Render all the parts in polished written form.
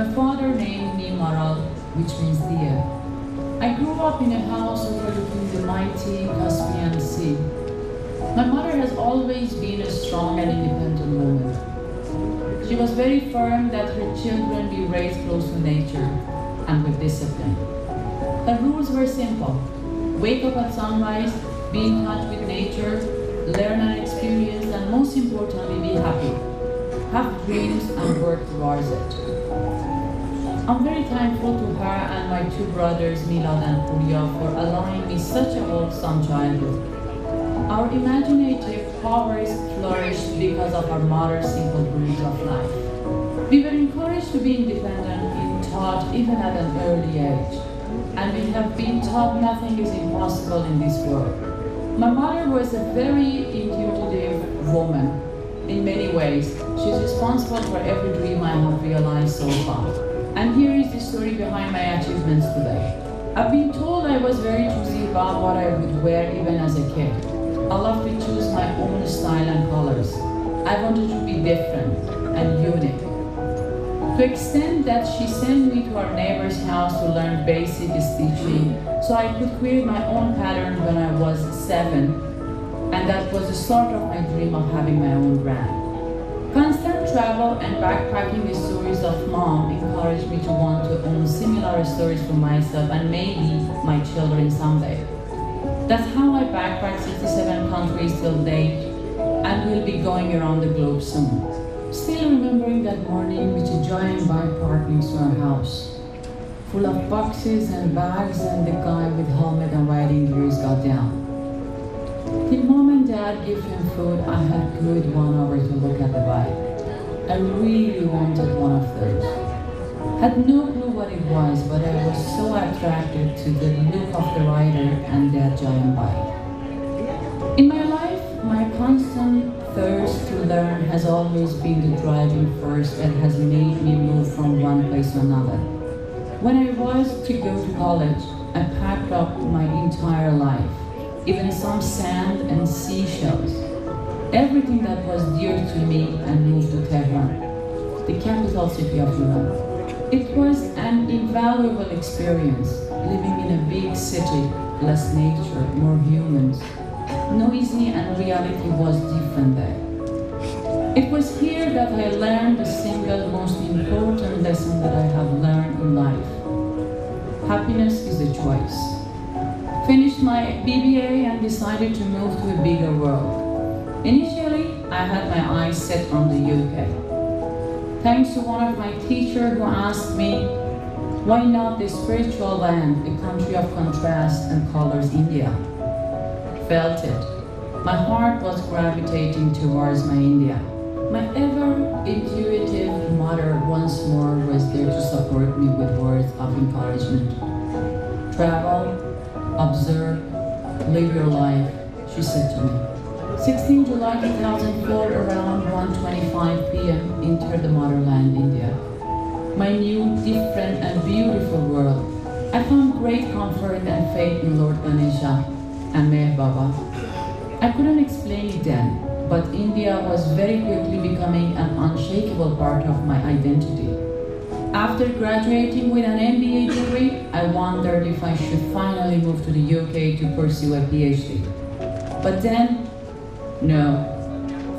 My father named me Maral, which means deer. I grew up in a house overlooking the mighty Caspian Sea. My mother has always been a strong and independent woman. She was very firm that her children be raised close to nature and with discipline. Her rules were simple. Wake up at sunrise, be in touch with nature, learn and experience, and most importantly, be happy. Have dreams and work towards it. I'm very thankful to her and my two brothers, Milad and Purya, for allowing me such a wholesome childhood. Our imaginative powers flourished because of our mother's simple rules of life. We were encouraged to be independent in thought even at an early age, and we have been taught nothing is impossible in this world. My mother was a very intuitive woman in many ways. She's responsible for every dream I have realized so far. And here is the story behind my achievements today. I've been told I was very choosy about what I would wear even as a kid. I love to choose my own style and colors. I wanted to be different and unique. To extent that she sent me to our neighbor's house to learn basic stitching so I could create my own pattern when I was 7, and that was the start of my dream of having my own brand. Constant travel and backpacking the stories of mom encouraged me to want to own similar stories for myself and maybe my children someday. That's how I backpacked 67 countries till date and will be going around the globe soon. Still remembering that morning with a giant bike parked next to our house, full of boxes and bags, and the guy with helmet and riding gears got down. Till mom and dad gave him food, I had good 1 hour to look at the bike. I really wanted one of those. Had no clue what it was, but I was so attracted to the look of the rider and that giant bike. In my life, my constant thirst to learn has always been the driving force that has made me move from one place to another. When I was to go to college, I packed up my entire life, even some sand and seashells, everything that was dear to me, and moved to Tehran, the capital city of Iran. It was an invaluable experience, living in a big city, less nature, more humans. Noisy, and reality was different there. It was here that I learned the single most important lesson that I have learned in life. Happiness is a choice. Finished my BBA and decided to move to a bigger world. Initially, I had my eyes set on the UK. Thanks to one of my teachers who asked me, why not the spiritual land, a country of contrast and colors, India? Felt it. My heart was gravitating towards my India. My ever-intuitive mother once more was there to support me with words of encouragement. Travel, observe, live your life, she said to me. 16 July 2004, around 1:25 p.m., entered the motherland, India. My new, different and beautiful world. I found great comfort and faith in Lord Ganesha and Meher Baba. I couldn't explain it then, but India was very quickly becoming an unshakable part of my identity. After graduating with an MBA degree, I wondered if I should finally move to the UK to pursue a PhD. But then, no.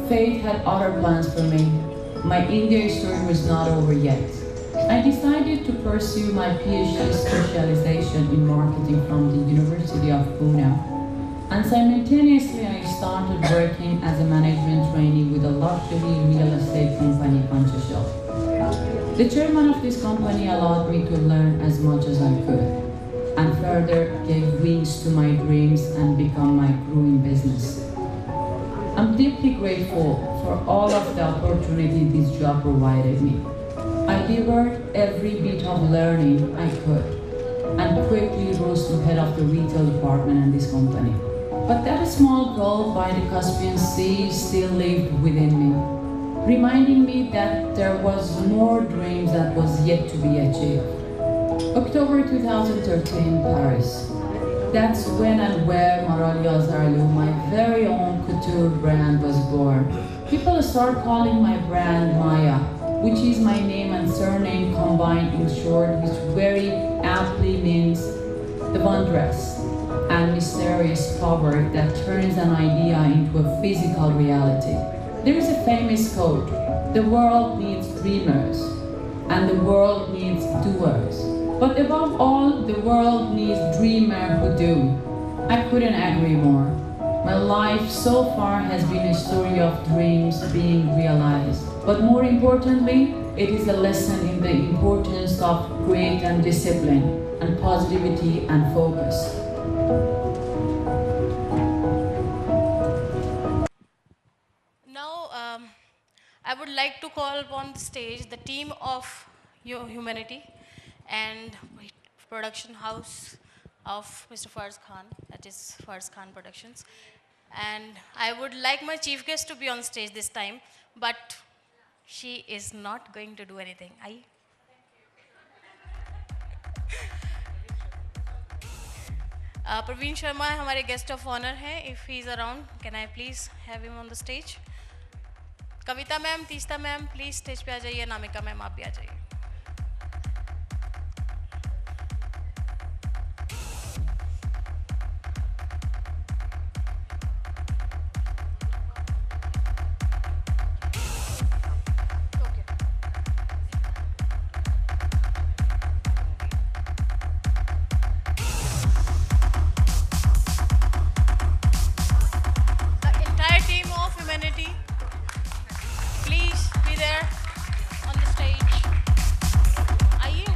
Fate had other plans for me. My India story was not over yet. I decided to pursue my PhD specialization in marketing from the University of Pune. And simultaneously, I started working as a management trainee with a luxury real estate company, Panchashil. The chairman of this company allowed me to learn as much as I could, and further gave wings to my dreams and become my growing business. I'm deeply grateful for all of the opportunity this job provided me. I devoured every bit of learning I could, and quickly rose to head of the retail department in this company. But that small girl by the Caspian Sea still lived within me, reminding me that there was more dreams that was yet to be achieved. October 2013, Paris. That's when and where Maral Yazarloo, my very own couture brand, was born. People start calling my brand Maya, which is my name and surname combined in short, which very aptly means the wondrous and mysterious power that turns an idea into a physical reality. There is a famous quote, the world needs dreamers and the world needs doers. But above all, the world needs dreamers who do. I couldn't agree more. My life so far has been a story of dreams being realized. But more importantly, it is a lesson in the importance of grit and discipline and positivity and focus. Now, I would like to call upon the stage the team of Humanity and production house of Mr. Farz Khan, that is Farz Khan Productions. And I would like my chief guest to be on stage this time, but she is not going to do anything. Praveen Sharma हमारे guest of honor हैं. If he is around, can I please have him on the stage? Kavita ma'am, Teesta ma'am, please stage पे आ जाइए. नामिका ma'am, आप भी आ जाइए. The entire team of Humanity, please be there on the stage. आइए.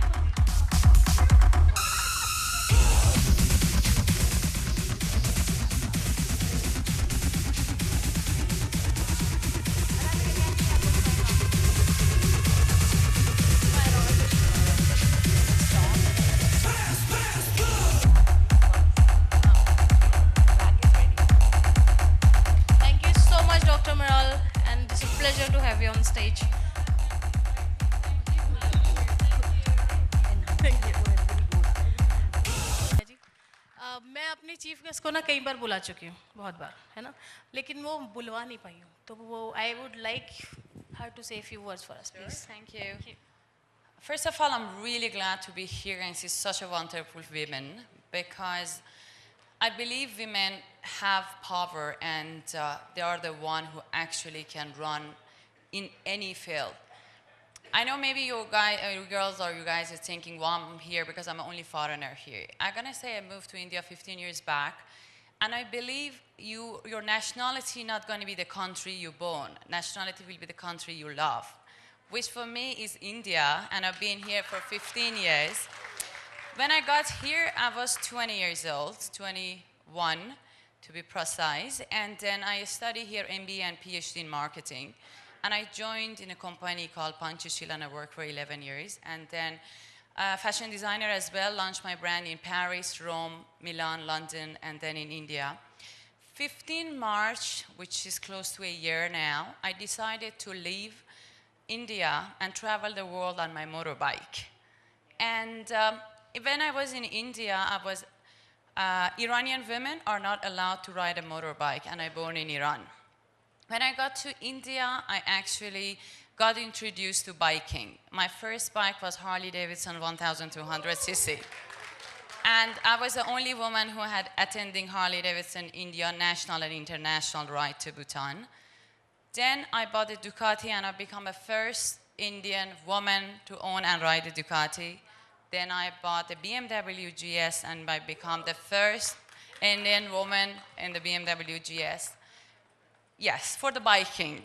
Thank you so much, Dr. Maral, and it's a pleasure to have you on stage. जी, मैं अपनी chief guest को ना कई बार बुला चुकी हूँ, बहुत बार, है ना, लेकिन वो बुलवा नहीं पाई हूँ, तो वो I would like her to say few words for us, please. Thank you. First of all, I'm really glad to be here and see such a wonderful women because I believe women have power and they are the one who actually can run in any field. I know maybe you guys, you girls or you guys are thinking, well, I'm here because I'm the only foreigner here. I'm gonna say I moved to India 15 years back, and I believe your nationality not gonna be the country you born. Nationality will be the country you love, which for me is India, and I've been here for 15 years. When I got here, I was 20 years old, 21 to be precise, and then I studied here MBA and PhD in marketing. And I joined in a company called Panchashil, and I worked for 11 years. And then fashion designer as well, launched my brand in Paris, Rome, Milan, London, and then in India. 15 March, which is close to a year now, I decided to leave India and travel the world on my motorbike. And when I was in India, I was Iranian women are not allowed to ride a motorbike, and I born in Iran. When I got to India, I actually got introduced to biking. My first bike was Harley Davidson 1200cc. And I was the only woman who had attending Harley Davidson India national and international ride to Bhutan. Then I bought a Ducati, and I became the first Indian woman to own and ride a Ducati. Then I bought a BMW GS, and I became the first Indian woman in the BMW GS. Yes, for the biking.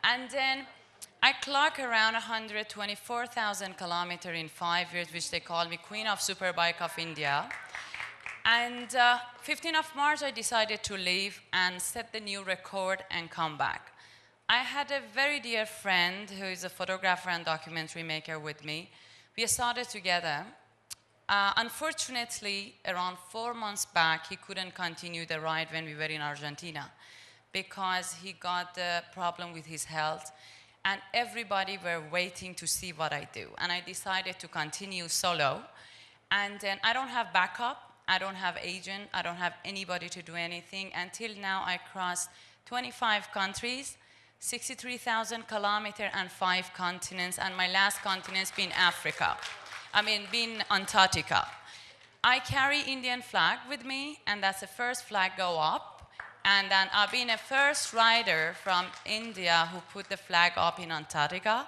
And then I clocked around 124,000 kilometers in 5 years, which they call me Queen of Superbike of India. And 15th of March, I decided to leave and set the new record and come back. I had a very dear friend who is a photographer and documentary maker with me. We started together. Unfortunately, around 4 months back, he couldn't continue the ride when we were in Argentina because he got a problem with his health, and everybody were waiting to see what I do. And I decided to continue solo. And then I don't have backup, I don't have agent, I don't have anybody to do anything. Until now, I crossed 25 countries, 63,000 kilometers and 5 continents, and my last continent's been Africa. Been Antarctica. I carry Indian flag with me, and that's the first flag go up. And then I've been a first rider from India who put the flag up in Antarctica,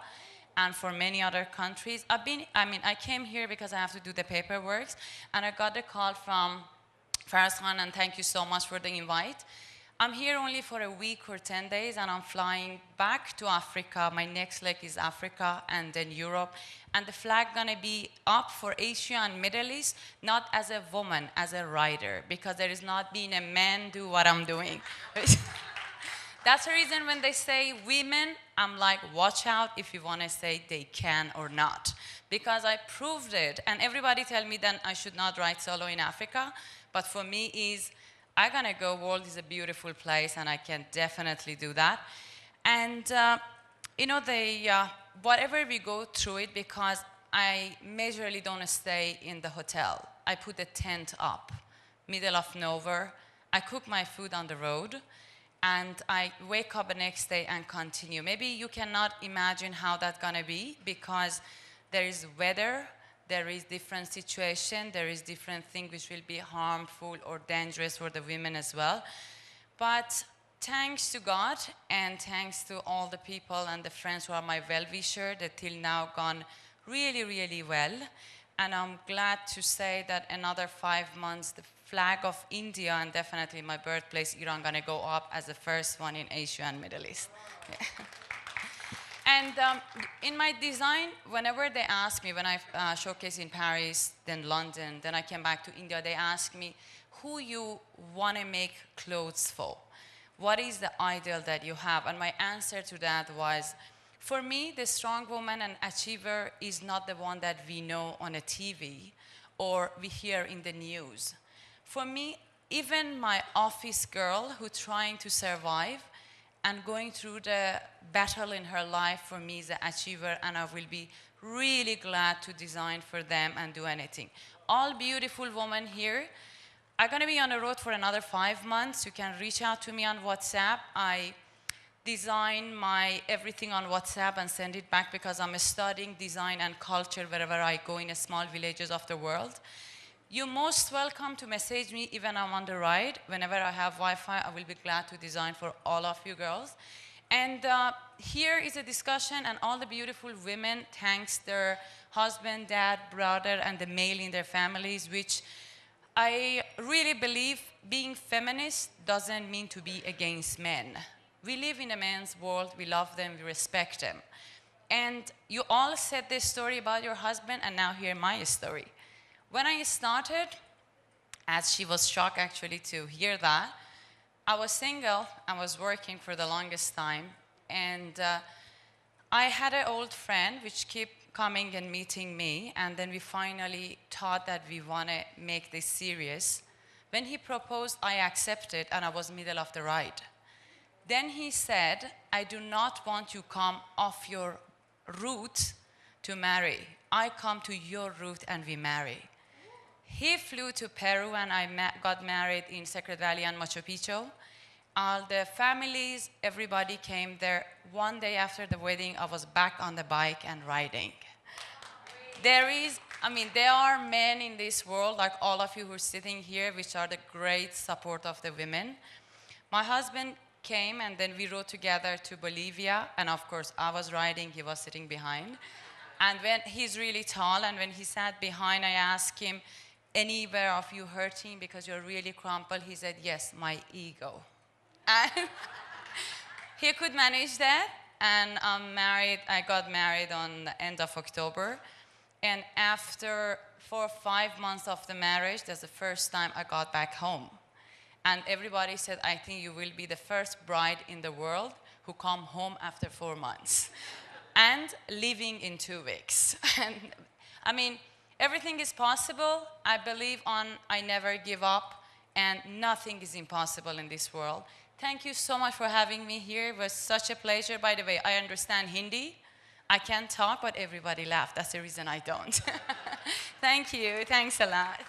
and for many other countries. I came here because I have to do the paperwork, and I got the call from Faraz Khan, and thank you so much for the invite. I'm here only for a week or 10 days, and I'm flying back to Africa. My next leg is Africa and then Europe. And the flag gonna be up for Asia and Middle East, not as a woman, as a rider, because there is not been a man do what I'm doing. That's the reason when they say women, I'm like, watch out if you wanna say they can or not. Because I proved it, and everybody tell me then I should not ride solo in Africa, but for me is, I'm gonna go, world is a beautiful place, and I can definitely do that. And whatever we go through it, because I majorly don't stay in the hotel. I put the tent up, middle of nowhere. I cook my food on the road, and I wake up the next day and continue. Maybe you cannot imagine how that's gonna be, because there is weather, there is different situation, there is different things which will be harmful or dangerous for the women as well. But thanks to God, and thanks to all the people and the friends who are my well-wisher, that till now gone really, really well. And I'm glad to say that another 5 months, the flag of India and definitely my birthplace, Iran, gonna go up as the first one in Asia and Middle East. Yeah. And in my design, whenever they ask me, when I showcase in Paris, then London, then I came back to India, they ask me who you want to make clothes for. What is the ideal that you have? And my answer to that was, for me, the strong woman and achiever is not the one that we know on a TV or we hear in the news. For me, even my office girl who's trying to survive and going through the battle in her life, for me is an achiever, and I will be really glad to design for them and do anything. All beautiful women here. I'm gonna be on the road for another 5 months. You can reach out to me on WhatsApp. I design my everything on WhatsApp and send it back, because I'm studying design and culture wherever I go in small villages of the world. You're most welcome to message me even I'm on the ride. Whenever I have Wi-Fi, I will be glad to design for all of you girls. And here is a discussion, and all the beautiful women thanks their husband, dad, brother, and the male in their families, which I really believe being feminist doesn't mean to be against men. We live in a man's world, we love them, we respect them. And you all said this story about your husband, and now hear my story. When I started, as she was shocked actually to hear that, I was single, I was working for the longest time, and I had an old friend which kept coming and meeting me, and then we finally thought that we want to make this serious. When he proposed, I accepted, and I was middle of the ride. Then he said, I do not want you come off your route to marry. I come to your route and we marry. He flew to Peru, and I got married in Secret Valley and Machu Picchu. All the families, everybody came there. One day after the wedding, I was back on the bike and riding. There are men in this world, like all of you who are sitting here, which are the great support of the women. My husband came, and then we rode together to Bolivia, and of course, I was riding, he was sitting behind. And when he's really tall, and when he sat behind, I asked him, anywhere of you hurting because you're really crumpled? He said, yes, my ego. And he could manage that, and I got married on the end of October. And after 4 or 5 months of the marriage, that's the first time I got back home. And everybody said, I think you will be the first bride in the world who come home after 4 months. And living in 2 weeks. And everything is possible. I believe on I never give up, and nothing is impossible in this world. Thank you so much for having me here. It was such a pleasure. By the way, I understand Hindi. I can't talk, but everybody laughed. That's the reason I don't. Thank you. Thanks a lot.